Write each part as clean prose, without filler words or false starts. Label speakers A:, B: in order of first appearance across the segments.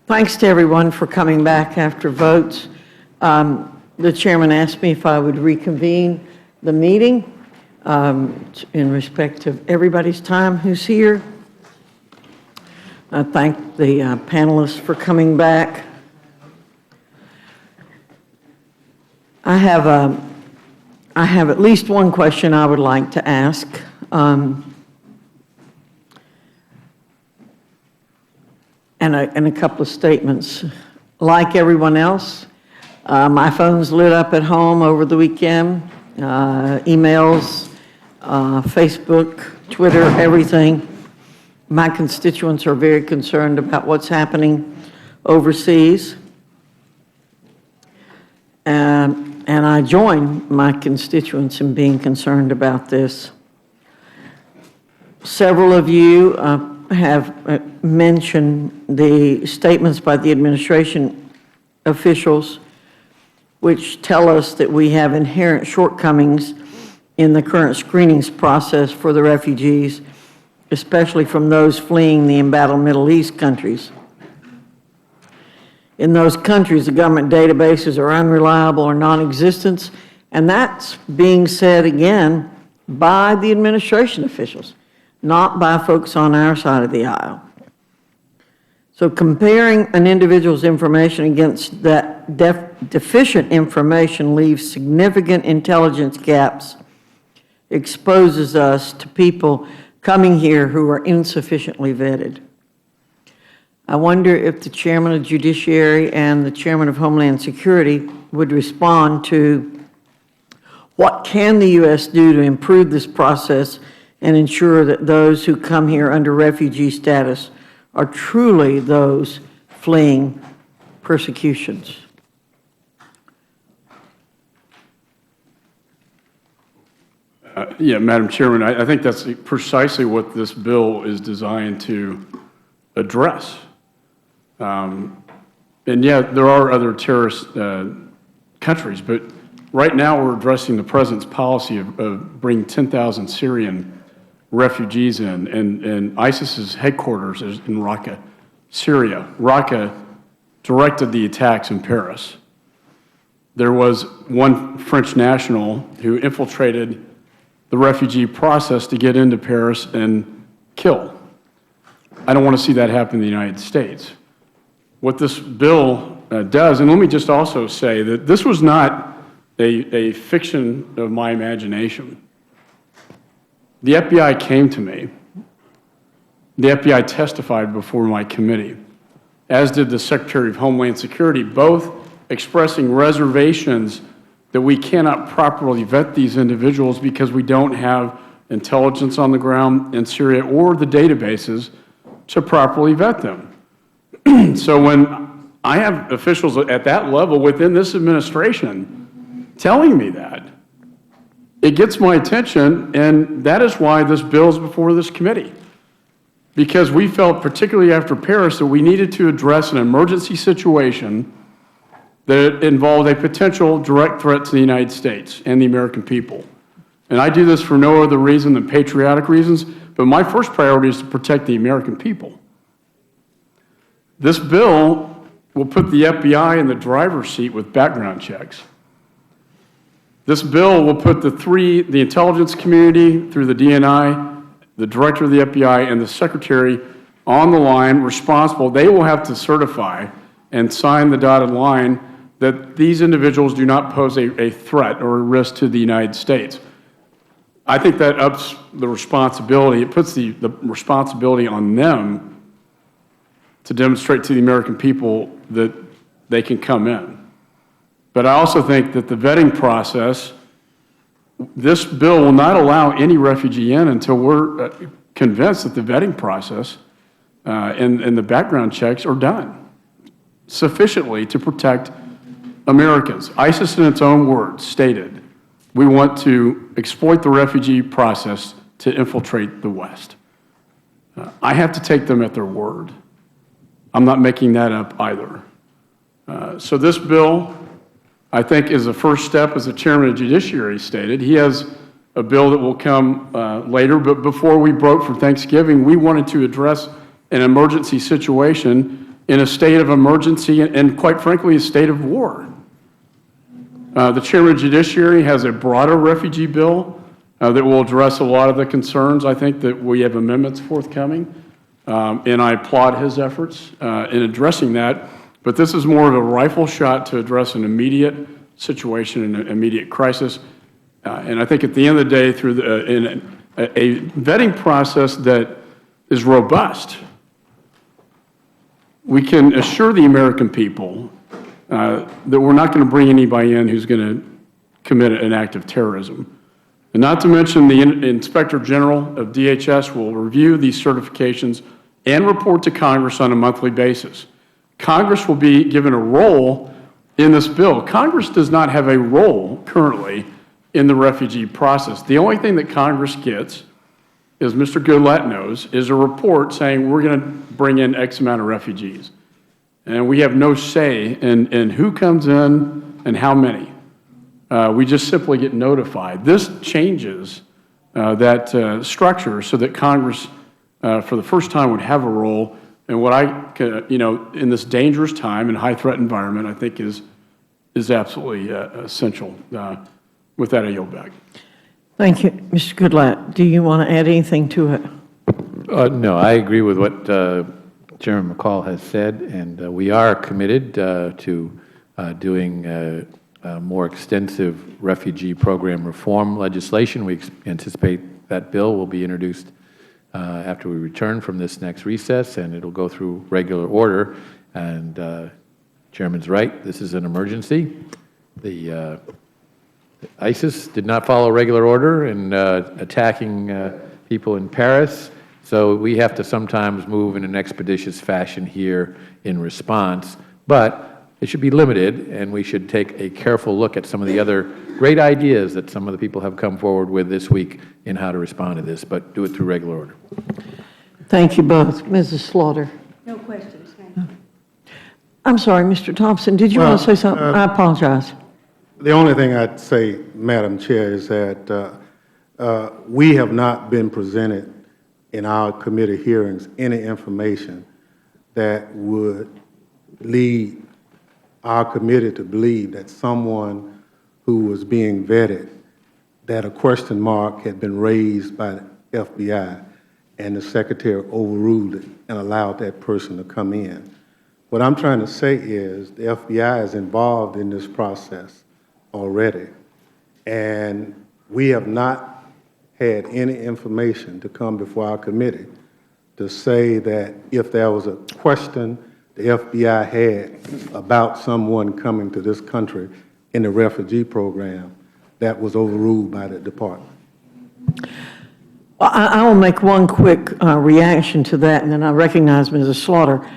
A: Thanks to everyone for coming back after votes. The chairman asked me if I would reconvene the meeting in respect of everybody's time who's here. I thank the panelists for coming back. I have at least one question I would like to ask. And a couple of statements. Like everyone else, my phone's lit up at home over the weekend, emails, Facebook, Twitter, everything. My constituents are very concerned about what's happening overseas. And I join my constituents in being concerned about this. Several of you have mentioned the statements by the administration officials which tell us that we have inherent shortcomings in the current screenings process for the refugees, especially from those fleeing the embattled Middle East countries. In those countries, the government databases are unreliable or non-existent, and that's being said again by the administration officials, not by folks on our side of the aisle. So comparing an individual's information against that deficient information leaves significant intelligence gaps, exposes us to people coming here who are insufficiently vetted. I wonder if the Chairman of Judiciary and the Chairman of Homeland Security would respond to what can the U.S. do to improve this process and ensure that those who come here under refugee status are truly those fleeing persecutions.
B: Yeah, Madam Chairman, I think that's precisely what this bill is designed to address. And yet there are other terrorist countries, but right now we're addressing the President's policy of bringing 10,000 Syrian refugees in, and ISIS's headquarters is in Raqqa, Syria. Raqqa directed the attacks in Paris. There was one French national who infiltrated the refugee process to get into Paris and kill. I don't want to see that happen in the United States. What this bill does, and let me just also say that this was not a fiction of my imagination. The FBI came to me. The FBI testified before my committee, as did the Secretary of Homeland Security, both expressing reservations that we cannot properly vet these individuals because we don't have intelligence on the ground in Syria or the databases to properly vet them. So when I have officials at that level within this administration telling me that, it gets my attention, and that is why this bill is before this committee. Because we felt, particularly after Paris, that we needed to address an emergency situation that involved a potential direct threat to the United States and the American people. And I do this for no other reason than patriotic reasons, but my first priority is to protect the American people. This bill will put the FBI in the driver's seat with background checks. This bill will put the intelligence community through the DNI, the director of the FBI, and the secretary on the line responsible. They will have to certify and sign the dotted line that these individuals do not pose a threat or a risk to the United States. I think that ups the responsibility. It puts the responsibility on them to demonstrate to the American people that they can come in. But I also think that the vetting process, this bill will not allow any refugee in until we're convinced that the vetting process and the background checks are done sufficiently to protect Americans. ISIS, in its own words, stated, we want to exploit the refugee process to infiltrate the West. I have to take them at their word. I'm not making that up either. So this bill, I think, is a first step, as the Chairman of the Judiciary stated. He has a bill that will come later, but before we broke for Thanksgiving, we wanted to address an emergency situation in a state of emergency and quite frankly, a state of war. The Chairman of Judiciary has a broader refugee bill that will address a lot of the concerns. I think that we have amendments forthcoming, and I applaud his efforts in addressing that. But this is more of a rifle shot to address an immediate situation and an immediate crisis. And I think at the end of the day, through a vetting process that is robust, we can assure the American people that we're not going to bring anybody in who's going to commit an act of terrorism. And not to mention the Inspector General of DHS will review these certifications and report to Congress on a monthly basis. Congress will be given a role in this bill. Congress does not have a role currently in the refugee process. The only thing that Congress gets, as Mr. Goodlatte knows, is a report saying we're going to bring in X amount of refugees. And we have no say in who comes in and how many. We just simply get notified. This changes that structure so that Congress, for the first time, would have a role in what in this dangerous time and high-threat environment, I think is absolutely essential. With that, I yield back.
A: Thank you. Mr. Goodlatte, do you want to add anything to it?
C: No, I agree with what Chairman McCall has said, and we are committed to doing more extensive refugee program reform legislation. We anticipate that bill will be introduced after we return from this next recess, and it'll go through regular order. And Chairman's right, this is an emergency. The ISIS did not follow regular order in attacking people in Paris, so we have to sometimes move in an expeditious fashion here in response. But it should be limited, and we should take a careful look at some of the other great ideas that some of the people have come forward with this week in how to respond to this, but do it through regular order.
A: Thank you both. Mrs. Slaughter.
D: No questions, thank you.
A: I'm sorry, Mr. Thompson, did you want to say something? I apologize.
E: The only thing I'd say, Madam Chair, is that we have not been presented in our committee hearings any information that would lead our committee to believe that someone who was being vetted, that a question mark had been raised by the FBI and the Secretary overruled it and allowed that person to come in. What I'm trying to say is the FBI is involved in this process already, and we have not had any information to come before our committee to say that if there was a question the FBI had about someone coming to this country in the refugee program, that was overruled by the department.
A: I will make one quick reaction to that, and then I recognize Mrs. Slaughter.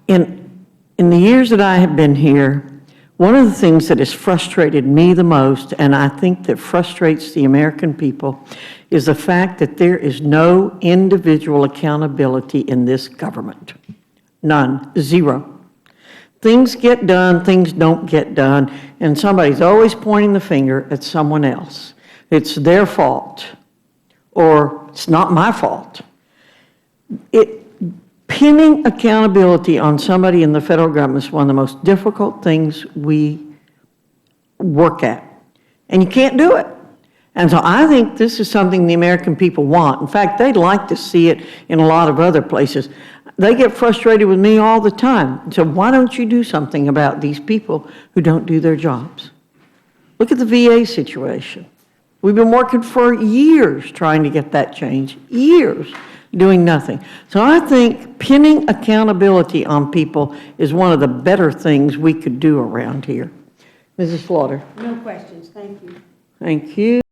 A: In the years that I have been here, one of the things that has frustrated me the most, and I think that frustrates the American people, is the fact that there is no individual accountability in this government. None. Zero. Things get done, things don't get done, and somebody's always pointing the finger at someone else. It's their fault, or it's not my fault. Pinning accountability on somebody in the federal government is one of the most difficult things we work at, and you can't do it. And so I think this is something the American people want. In fact, they'd like to see it in a lot of other places. They get frustrated with me all the time. So why don't you do something about these people who don't do their jobs? Look at the VA situation. We've been working for years trying to get that changed, years, doing nothing. So I think pinning accountability on people is one of the better things we could do around here. Mrs. Slaughter.
D: No questions, thank you.
A: Thank you.